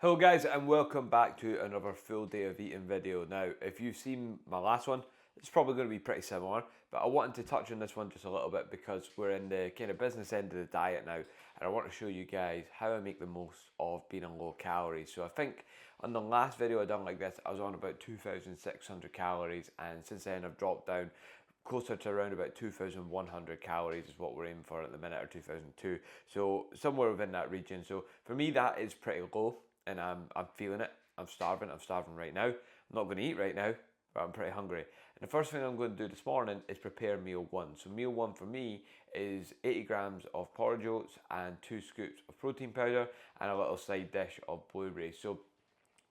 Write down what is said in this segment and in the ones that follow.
Hello guys and welcome back to another full day of eating video. Now if you've seen my last one, it's probably going to be pretty similar, but I wanted to touch on this one just a little bit because we're in the kind of business end of the diet now, and I want to show you guys how I make the most of being on low calories. So I think on the last video I done like this, I was on about 2,600 calories, and since then I've dropped down closer to around about 2,100 calories is what we're aiming for at the minute, or 2,002. So somewhere within that region. So for me that is pretty low, and I'm feeling it. I'm starving right now. I'm not going to eat right now, but I'm pretty hungry. And the first thing I'm going to do this morning is prepare meal one. So meal one for me is 80 grams of porridge oats and 2 scoops of protein powder and a little side dish of blueberries. So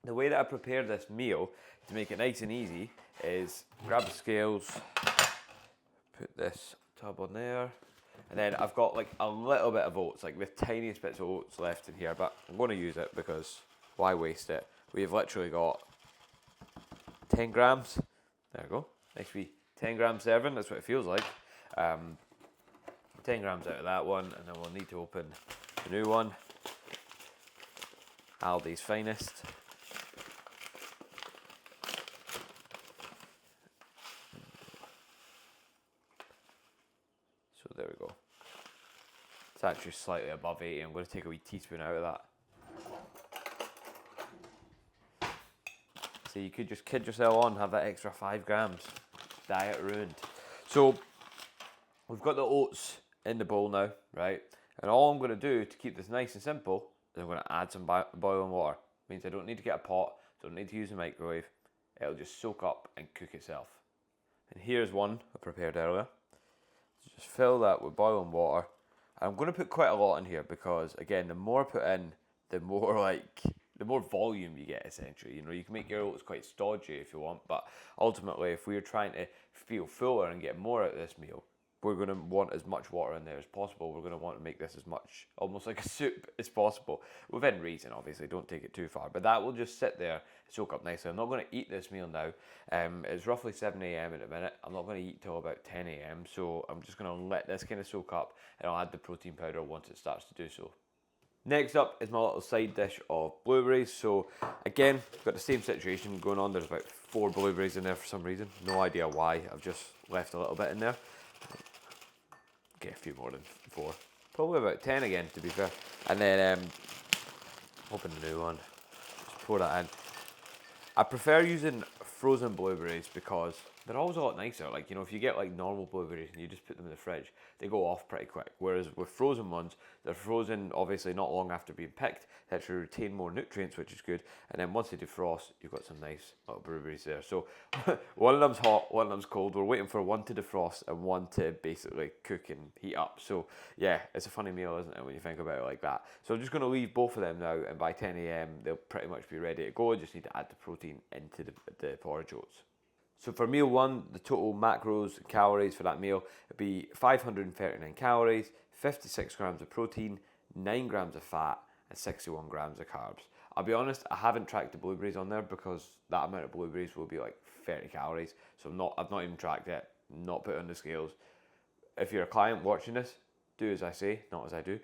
the way that I prepare this meal to make it nice and easy is grab the scales, put this tub on there, and then I've got like a little bit of oats, like the tiniest bits of oats left in here, but I'm going to use it because why waste it? We've literally got 10 grams. There we go. Nice wee 10 gram serving, that's what it feels like. 10 grams out of that one, and then we'll need to open the new one. Aldi's Finest. So there we go. It's actually slightly above 80. I'm going to take a wee teaspoon out of that. So you could just kid yourself on, have that extra 5 grams. Diet ruined. So we've got the oats in the bowl now, right? And all I'm going to do to keep this nice and simple is I'm going to add some boiling water. Means I don't need to get a pot, don't need to use a microwave. It'll just soak up and cook itself. And here's one I prepared earlier. So just fill that with boiling water. And I'm going to put quite a lot in here because, again, the more I put in, the more volume you get, essentially. You know, you can make your oats quite stodgy if you want, but ultimately, if we're trying to feel fuller and get more out of this meal, we're going to want as much water in there as possible. We're going to want to make this as much, almost like a soup as possible, within reason, obviously. Don't take it too far, but that will just sit there, soak up nicely. I'm not going to eat this meal now. It's roughly 7 a.m. in a minute. I'm not going to eat till about 10 a.m., so I'm just going to let this kind of soak up, and I'll add the protein powder once it starts to do so. Next up is my little side dish of blueberries. So again, got the same situation going on. There's about 4 blueberries in there for some reason. No idea why. I've just left a little bit in there. Get a few more than 4. Probably about 10 again, to be fair. And then open the new one. Just pour that in. I prefer using frozen blueberries because they're always a lot nicer. Like, you know, if you get like normal blueberries and you just put them in the fridge, they go off pretty quick. Whereas with frozen ones, they're frozen obviously not long after being picked. They actually retain more nutrients, which is good. And then once they defrost, you've got some nice little blueberries there. So one of them's hot, one of them's cold. We're waiting for one to defrost and one to basically cook and heat up. So yeah, it's a funny meal, isn't it, when you think about it like that. So I'm just going to leave both of them now, and by 10 a.m. they'll pretty much be ready to go. I just need to add the protein into the porridge oats. So for meal one, the total macros and calories for that meal would be 539 calories, 56 grams of protein, 9 grams of fat, and 61 grams of carbs. I'll be honest, I haven't tracked the blueberries on there because that amount of blueberries will be like 30 calories. So I've not even tracked it, not put it on the scales. If you're a client watching this, do as I say, not as I do.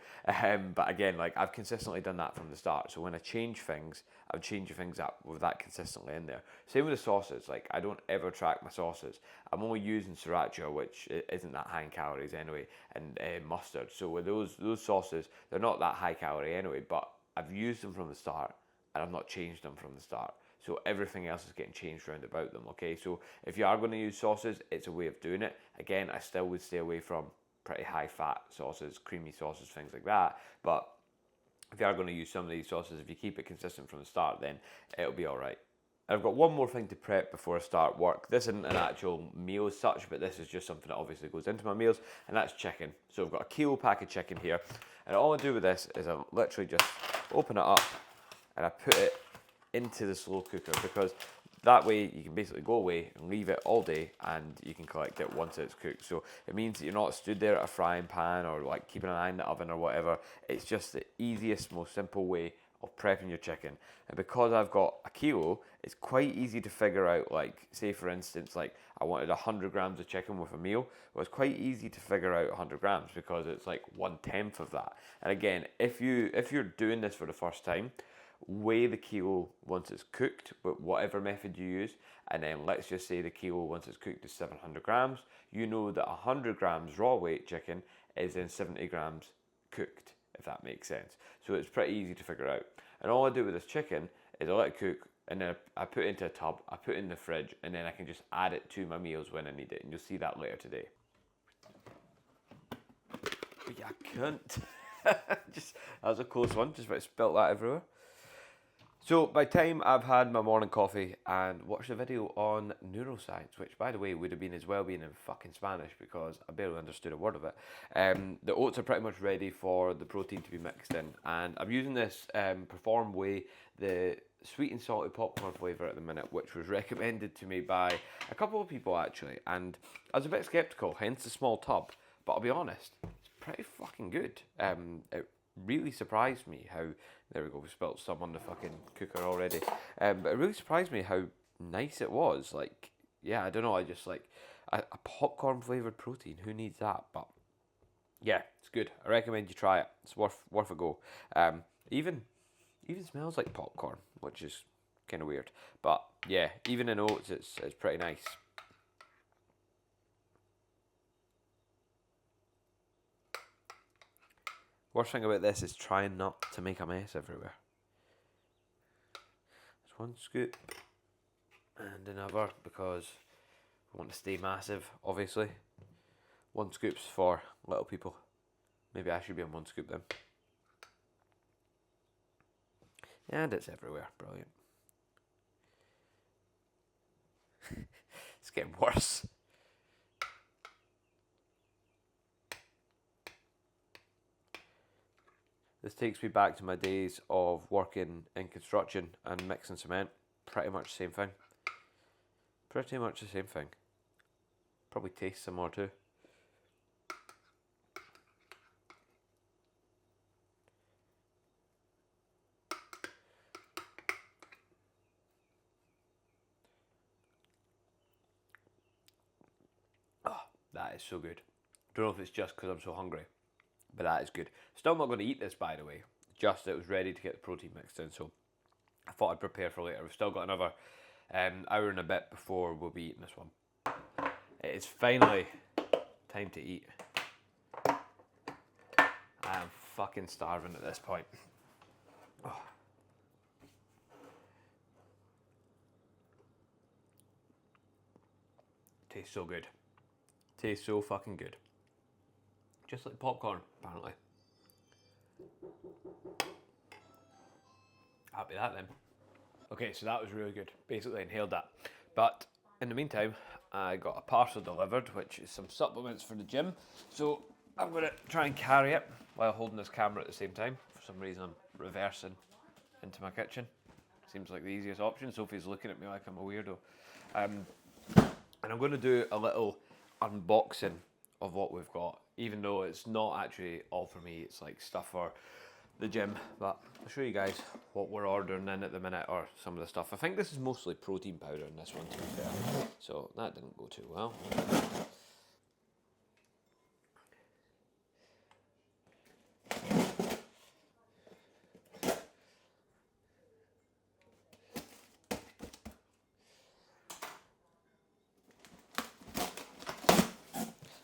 But again, like, I've consistently done that from the start. So when I change things, I'm changing things up with that consistently in there. Same with the sauces. Like, I don't ever track my sauces. I'm only using sriracha, which isn't that high in calories anyway, and mustard. So with those sauces, they're not that high calorie anyway, but I've used them from the start and I've not changed them from the start. So everything else is getting changed around about them, okay? So if you are going to use sauces, it's a way of doing it. Again, I still would stay away from pretty high fat sauces, creamy sauces, things like that. But if you are going to use some of these sauces, if you keep it consistent from the start, then it'll be all right. I've got one more thing to prep before I start work. This isn't an actual meal as such, but this is just something that obviously goes into my meals, and that's chicken. So I've got a kilo pack of chicken here, and all I do with this is I literally just open it up and I put it into the slow cooker, because that way you can basically go away and leave it all day and you can collect it once it's cooked. So it means that you're not stood there at a frying pan or like keeping an eye in the oven or whatever. It's just the easiest, most simple way of prepping your chicken. And because I've got a kilo, it's quite easy to figure out, like, say for instance, like I wanted 100 grams of chicken with a meal. Well, it's quite easy to figure out 100 grams because it's like 1/10 of that. And again, if you're doing this for the first time, weigh the kilo once it's cooked with whatever method you use, and then let's just say the kilo once it's cooked is 700 grams. You know that 100 grams raw weight chicken is then 70 grams cooked, if that makes sense. So it's pretty easy to figure out. And all I do with this chicken is I let it cook, and then I put it into a tub, I put it in the fridge, and then I can just add it to my meals when I need it, and you'll see that later today. Yeah, I can't. Just, that was a close one, just about spilt that everywhere. So by the time I've had my morning coffee and watched a video on neuroscience, which by the way would have been as well being in fucking Spanish because I barely understood a word of it, the oats are pretty much ready for the protein to be mixed in, and I'm using this Perform Whey, the sweet and salty popcorn flavour at the minute, which was recommended to me by a couple of people actually, and I was a bit sceptical, hence the small tub, but I'll be honest, it's pretty fucking good. It really surprised me how, there we go, we spilt some on the fucking cooker already, but it really surprised me how nice it was. Like, yeah, I don't know, I just like a popcorn flavoured protein, who needs that? But yeah, it's good. I recommend you try it. It's worth a go. Even smells like popcorn, which is kind of weird, but yeah, even in oats it's pretty nice. Worst thing about this is trying not to make a mess everywhere. There's one scoop and another because we want to stay massive, obviously. One scoop's for little people. Maybe I should be on one scoop then. And it's everywhere, brilliant. It's getting worse. This takes me back to my days of working in construction and mixing cement. Pretty much the same thing. Pretty much the same thing. Probably tastes similar too. Oh, that is so good. Don't know if it's just because I'm so hungry, but that is good. Still not going to eat this, by the way. Just it was ready to get the protein mixed in, so I thought I'd prepare for later. We've still got another hour and a bit before we'll be eating this one. It is finally time to eat. I am fucking starving at this point. Oh. Tastes so good. Tastes so fucking good. Just like popcorn, apparently. Happy that then. Okay, so that was really good. Basically inhaled that. But in the meantime, I got a parcel delivered, which is some supplements for the gym. So I'm going to try and carry it while holding this camera at the same time. For some reason I'm reversing into my kitchen. Seems like the easiest option. Sophie's looking at me like I'm a weirdo. And I'm going to do a little unboxing of what we've got, even though it's not actually all for me, it's like stuff for the gym, but I'll show you guys what we're ordering in at the minute, or some of the stuff. I think this is mostly protein powder in this one, to be fair, so that didn't go too well.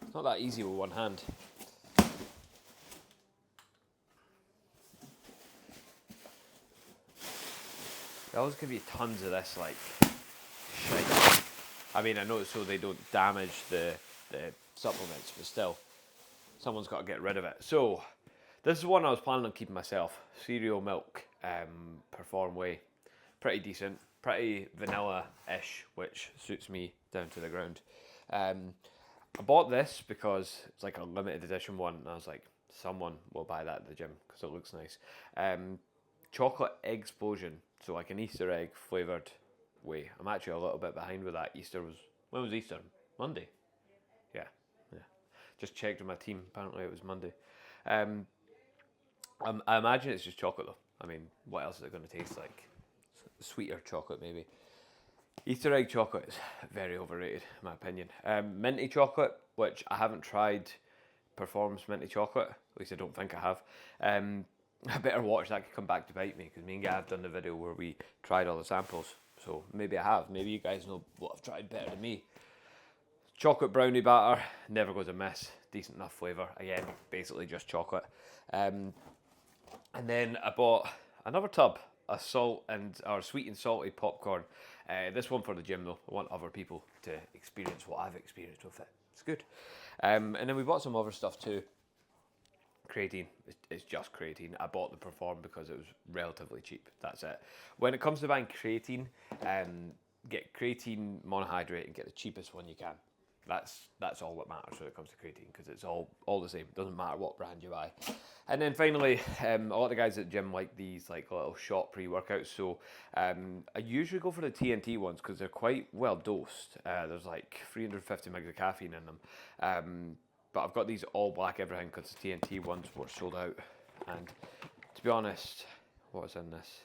It's not that easy with one hand. They always give you tons of this, like, shite. I mean, I know it's so they don't damage the supplements, but still, someone's got to get rid of it. So, this is one I was planning on keeping myself. Cereal milk, Perform Whey. Pretty decent, pretty vanilla-ish, which suits me down to the ground. I bought this because it's like a limited edition one, and I was like, someone will buy that at the gym because it looks nice. Chocolate egg explosion, so like an Easter egg flavoured whey. I'm actually a little bit behind with that. When was Easter? Monday? Yeah. Just checked with my team, apparently it was Monday. I imagine it's just chocolate though. I mean, what else is it going to taste like? Sweeter chocolate maybe. Easter egg chocolate is very overrated in my opinion. Minty chocolate, which I haven't tried, Performs minty chocolate, at least I don't think I have. I better watch that could come back to bite me, because me and Gav have done the video where we tried all the samples. So maybe I have. Maybe you guys know what I've tried better than me. Chocolate brownie batter, never goes amiss. Decent enough flavour. Again, basically just chocolate. And then I bought another tub of sweet and salty popcorn. This one for the gym though. I want other people to experience what I've experienced with it. It's good. And then we bought some other stuff too. Creatine, it's just creatine. I bought the Perform because it was relatively cheap. That's it. When it comes to buying creatine, get creatine monohydrate and get the cheapest one you can. That's all that matters when it comes to creatine, because it's all the same. It doesn't matter what brand you buy. And then finally, a lot of the guys at the gym like these like little shot pre-workouts. So I usually go for the TNT ones because they're quite well dosed. There's like 350 mg of caffeine in them. But I've got these all black everything because the TNT ones were sold out. And to be honest, what was in this?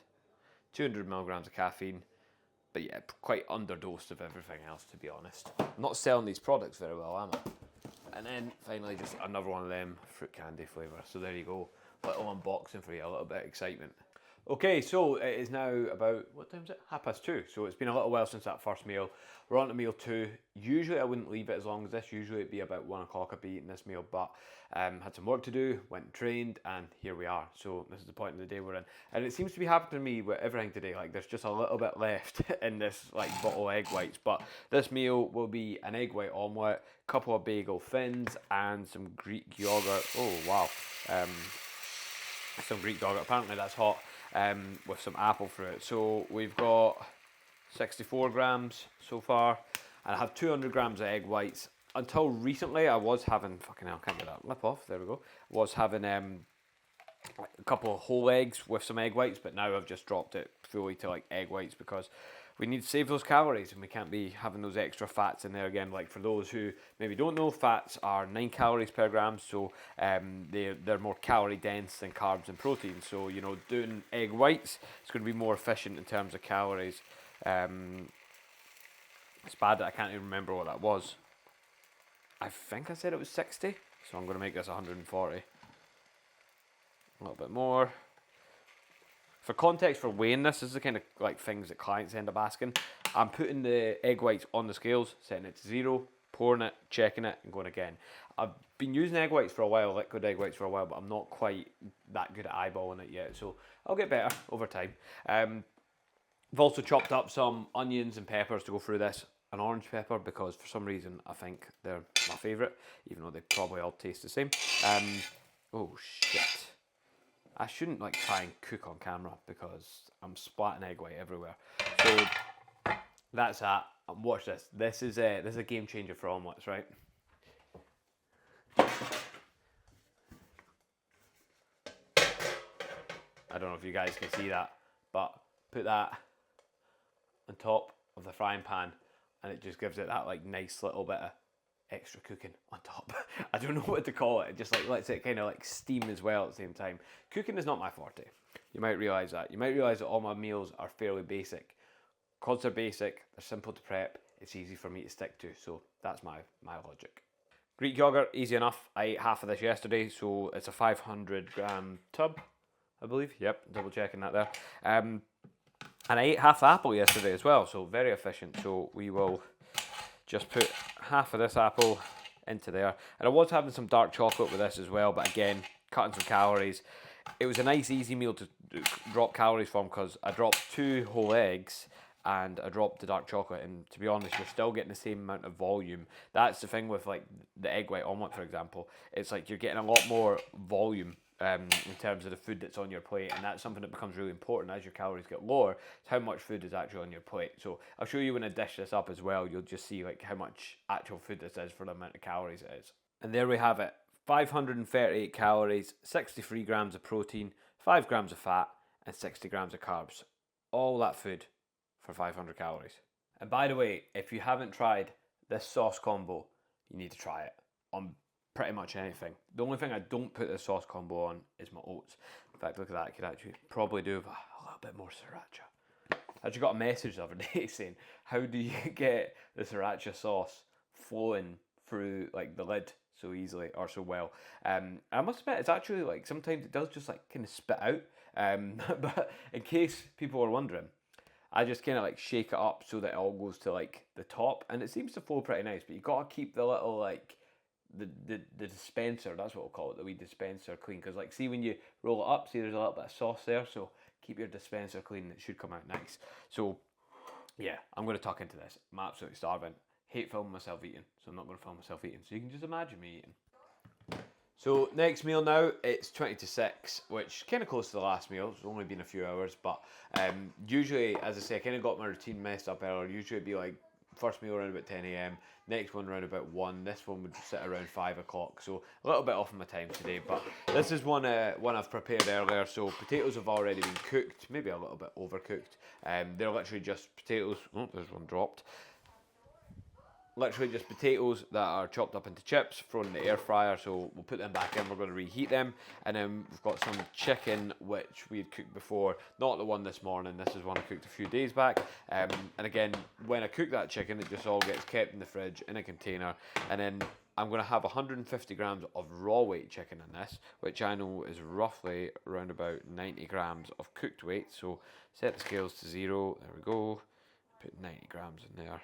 200 milligrams of caffeine. But yeah, quite underdosed of everything else, to be honest. I'm not selling these products very well, am I? And then finally, just another one of them fruit candy flavour. So there you go. Little unboxing for you, a little bit of excitement. Okay, so it is now about, what time is it? 2:30. So it's been a little while since that first meal. We're on to meal 2. Usually I wouldn't leave it as long as this. Usually it'd be about 1 o'clock I'd be eating this meal, but had some work to do, went and trained, and here we are. So this is the point of the day we're in. And it seems to be happening to me with everything today. Like there's just a little bit left in this like bottle of egg whites. But this meal will be an egg white omelette, a couple of bagel thins, and some Greek yogurt. Oh wow. Some Greek yogurt. Apparently that's hot. With some apple fruit. So we've got 64 grams so far, and I have 200 grams of egg whites. Until recently, I was having, fucking hell, can't get that lip off, there we go. Was having a couple of whole eggs with some egg whites, but now I've just dropped it fully to like egg whites because we need to save those calories and we can't be having those extra fats in there again. Like for those who maybe don't know, fats are 9 calories per gram, so they're more calorie dense than carbs and protein. So you know, doing egg whites, it's going to be more efficient in terms of calories. It's bad that I can't even remember what that was. I think I said it was 60, so I'm going to make this 140. A little bit more. For context, for weighing this is the kind of like things that clients end up asking. I'm putting the egg whites on the scales, setting it to 0, pouring it, checking it, and going again. I've been using egg whites for a while, liquid egg whites for a while, but I'm not quite that good at eyeballing it yet, so I'll get better over time. I've also chopped up some onions and peppers to go through this. An orange pepper, because for some reason I think they're my favourite, even though they probably all taste the same. Oh shit. I shouldn't like try and cook on camera because I'm splatting egg white everywhere. So that's that. And watch this. This is a game changer for omelettes, right? I don't know if you guys can see that, but put that on top of the frying pan and it just gives it that like nice little bit of extra cooking on top. I don't know what to call it. It just like lets it kind of like steam as well at the same time. Cooking is not my forte. You might realise that. You might realise that all my meals are fairly basic. Because they're basic, they're simple to prep, it's easy for me to stick to. So that's my logic. Greek yogurt, easy enough. I ate half of this yesterday, so it's a 500 gram tub, I believe. Yep, double checking that there. And I ate half the apple yesterday as well, so very efficient. So we will just put half of this apple into there. And I was having some dark chocolate with this as well, but again, cutting some calories. It was a nice easy meal to drop calories from because I dropped 2 whole eggs and I dropped the dark chocolate, and to be honest, you're still getting the same amount of volume. That's the thing with like the egg white omelette, for example. It's like you're getting a lot more volume in terms of the food that's on your plate, and that's something that becomes really important as your calories get lower. It's how much food is actually on your plate. So I'll show you when I dish this up as well. You'll just see like how much actual food this is for the amount of calories it is. And there we have it. 538 calories, 63 grams of protein, 5 grams of fat, and 60 grams of carbs. All that food for 500 calories. And by the way, if you haven't tried this sauce combo, you need to try it on pretty much anything. The only thing I don't put this sauce combo on is my oats. In fact, look at that. I could actually probably do with a little bit more sriracha. I actually got a message the other day saying, how do you get the sriracha sauce flowing through like the lid so easily or so well. I must admit, it's actually like sometimes it does just like kind of spit out. But in case people are wondering, I just kind of like shake it up so that it all goes to like the top, and it seems to flow pretty nice. But you gotta keep the little like the dispenser. That's what we'll call it, the wee dispenser clean. Because like, see when you roll it up, see there's a little bit of sauce there. So keep your dispenser clean. It should come out nice. So yeah, I'm gonna tuck into this. I'm absolutely starving. Hate filming myself eating, so I'm not gonna film myself eating. So you can just imagine me eating. So next meal now, it's 20 to 6, which kind of close to the last meal. It's only been a few hours, but usually, as I say, I kind of got my routine messed up earlier. Usually it'd be like first meal around about 10 a.m, next one around about 1, this one would sit around 5 o'clock, so a little bit off my time today, but this is one I've prepared earlier. So potatoes have already been cooked, maybe a little bit overcooked. They're literally just potatoes. Oh, there's one dropped. Literally just potatoes that are chopped up into chips, thrown in the air fryer. So we'll put them back in, we're going to reheat them. And then we've got some chicken, which we had cooked before. Not the one this morning, this is one I cooked a few days back. And again, when I cook that chicken, it just all gets kept in the fridge in a container. And then I'm going to have 150 grams of raw weight chicken in this, which I know is roughly around about 90 grams of cooked weight. So set the scales to 0, there we go. Put 90 grams in there.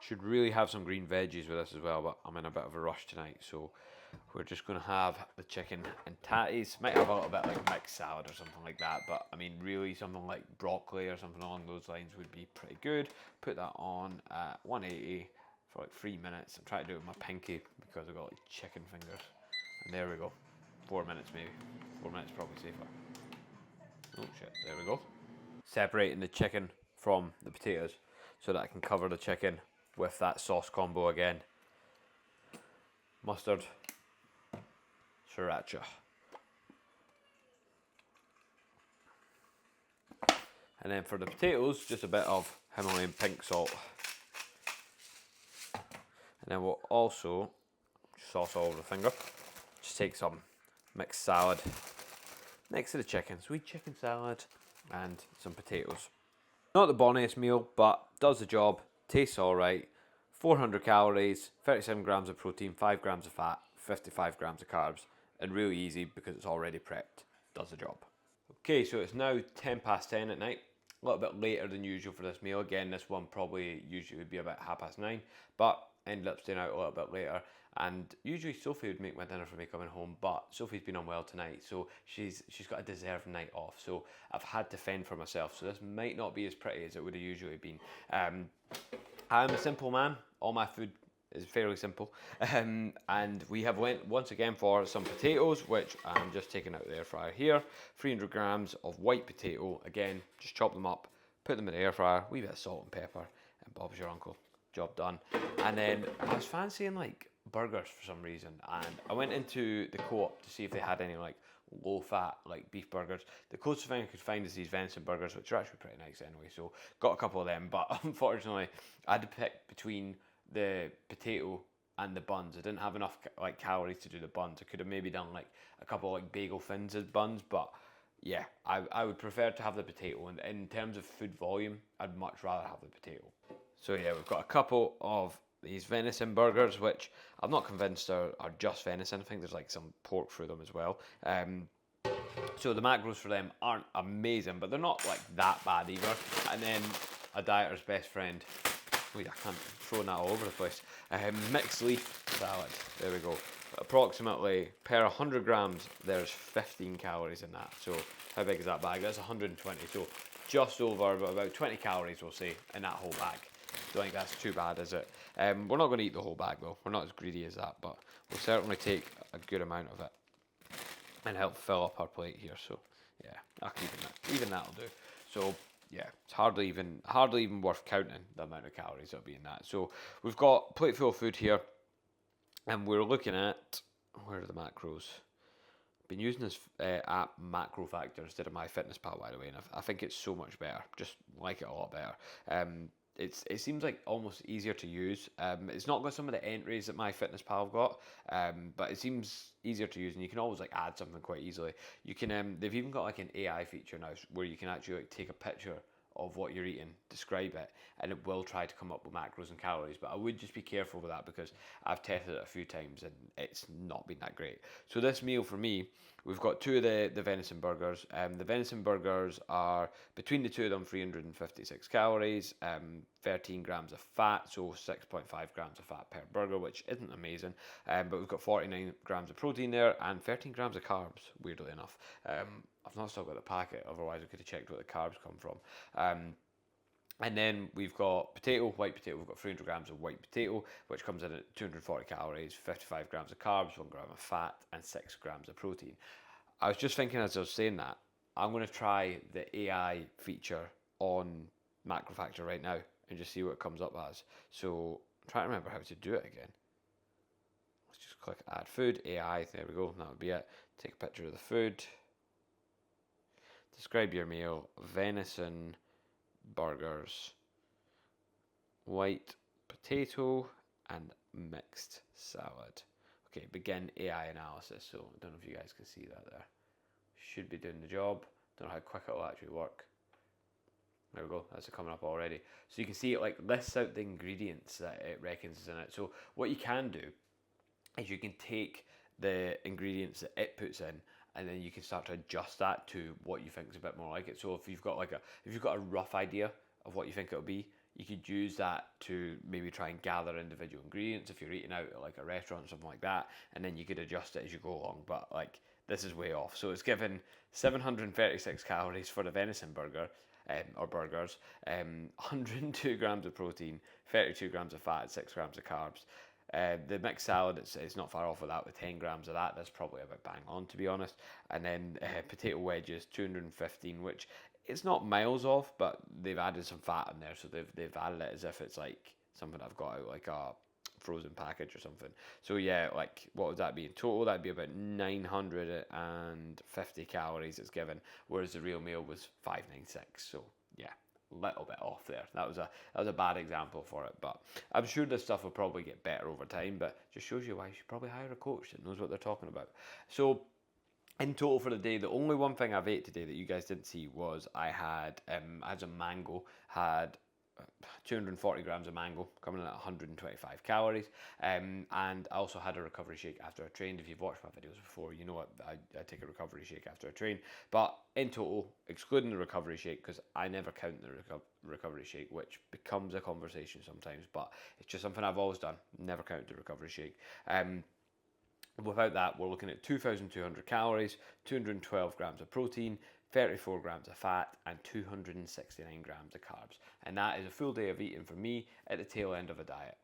Should really have some green veggies with this as well, but I'm in a bit of a rush tonight, so we're just going to have the chicken and tatties. Might have a little bit like mixed salad or something like that, but I mean really something like broccoli or something along those lines would be pretty good. Put that on at 180 for like 3 minutes. I'm trying to do it with my pinky because I've got like chicken fingers. And there we go. 4 minutes maybe. 4 minutes probably safer. Oh shit, there we go. Separating the chicken from the potatoes so that I can cover the chicken with that sauce combo again. Mustard, sriracha. And then for the potatoes, just a bit of Himalayan pink salt. And then we'll also sauce all over the finger. Just take some mixed salad next to the chicken. Sweet chicken salad and some potatoes. Not the bonniest meal, but does the job. Tastes alright. 400 calories, 37 grams of protein, 5 grams of fat, 55 grams of carbs, and really easy because it's already prepped. Does the job. Okay, so it's now 10 past 10 at night. A little bit later than usual for this meal. Again, this one probably usually would be about 9:30, but ended up staying out a little bit later. And usually Sophie would make my dinner for me coming home, but Sophie's been unwell tonight, so she's got a deserved night off. So I've had to fend for myself. So this might not be as pretty as it would have usually been. I'm a simple man. All my food is fairly simple. And we have went once again for some potatoes, which I'm just taking out of the air fryer here. 300 grams of white potato. Again, just chop them up, put them in the air fryer, wee bit of salt and pepper, and Bob's your uncle. Job done. And then I was fancying like burgers for some reason, and I went into the Co-op to see if they had any like low fat like beef burgers. The closest thing I could find is these venison burgers, which are actually pretty nice anyway, so got a couple of them. But unfortunately I had to pick between the potato and the buns. I didn't have enough like calories to do the buns. I could have maybe done like a couple of like bagel thins as buns, but yeah, I would prefer to have the potato, and in terms of food volume I'd much rather have the potato. So yeah, we've got a couple of these venison burgers, which I'm not convinced are just venison. I think there's like some pork through them as well. So the macros for them aren't amazing, but they're not like that bad either. And then a dieter's best friend. Wait, I can't throw that all over the place. Mixed leaf salad. There we go. Approximately per 100 grams, there's 15 calories in that. So how big is that bag? That's 120. So just over about 20 calories, we'll say, in that whole bag. Don't think that's too bad, is it? We're not going to eat the whole bag though. We're not as greedy as that, but we'll certainly take a good amount of it and help fill up our plate here. So yeah, I'll keep that. Even that'll do. So yeah, it's hardly even worth counting the amount of calories that'll be in that. So we've got a plate full of food here, and we're looking at, where are the macros? Been using this app Macro Factor instead of MyFitnessPal, by the way, and I think it's so much better. Just like it a lot better. It seems like almost easier to use. It's not got some of the entries that MyFitnessPal have got, but it seems easier to use, and you can always like add something quite easily. You can they've even got like an AI feature now where you can actually like take a picture of what you're eating, describe it, and it will try to come up with macros and calories. But I would just be careful with that because I've tested it a few times and it's not been that great. So this meal for me, we've got two of the venison burgers. The venison burgers are, between the two of them, 356 calories, 13 grams of fat, so 6.5 grams of fat per burger, which isn't amazing. But we've got 49 grams of protein there and 13 grams of carbs, weirdly enough. I've not still got the packet, otherwise I could have checked where the carbs come from. And then we've got potato, white potato. We've got 300 grams of white potato, which comes in at 240 calories, 55 grams of carbs, 1 gram of fat, and 6 grams of protein. I was just thinking as I was saying that, I'm going to try the AI feature on MacroFactor right now and just see what it comes up as. So I'm trying to remember how to do it again. Let's just click add food, AI, there we go, that would be it. Take a picture of the food. Describe your meal, venison burgers, white potato, and mixed salad. Okay, begin AI analysis. So I don't know if you guys can see that there. Should be doing the job. Don't know how quick it'll actually work. There we go, that's it coming up already. So you can see it like lists out the ingredients that it reckons is in it. So what you can do is you can take the ingredients that it puts in and then you can start to adjust that to what you think is a bit more like it. So if you've got a rough idea of what you think it'll be, you could use that to maybe try and gather individual ingredients if you're eating out at like a restaurant or something like that, and then you could adjust it as you go along. But like this is way off. So it's given 736 calories for the venison burger, or burgers, 102 grams of protein, 32 grams of fat, 6 grams of carbs. The mixed salad, it's not far off of that with 10 grams of that. That's probably about bang on, to be honest. And then potato wedges, 215, which it's not miles off, but they've added some fat in there, so they've added it as if it's like something I've got out like a frozen package or something. So yeah, like what would that be in total? That'd be about 950 calories it's given, whereas the real meal was 596. So yeah, little bit off there. That was a bad example for it, but I'm sure this stuff will probably get better over time, but just shows you why you should probably hire a coach that knows what they're talking about. So in total for the day, the only one thing I've ate today that you guys didn't see was I had some mango, had 240 grams of mango, coming in at 125 calories, and I also had a recovery shake after I trained. If you've watched my videos before, you know what, I take a recovery shake after I train. But in total, excluding the recovery shake, because I never count the recovery shake, which becomes a conversation sometimes, but it's just something I've always done, never count the recovery shake. Without that, we're looking at 2,200 calories, 212 grams of protein, 34 grams of fat, and 269 grams of carbs. And that is a full day of eating for me at the tail end of a diet.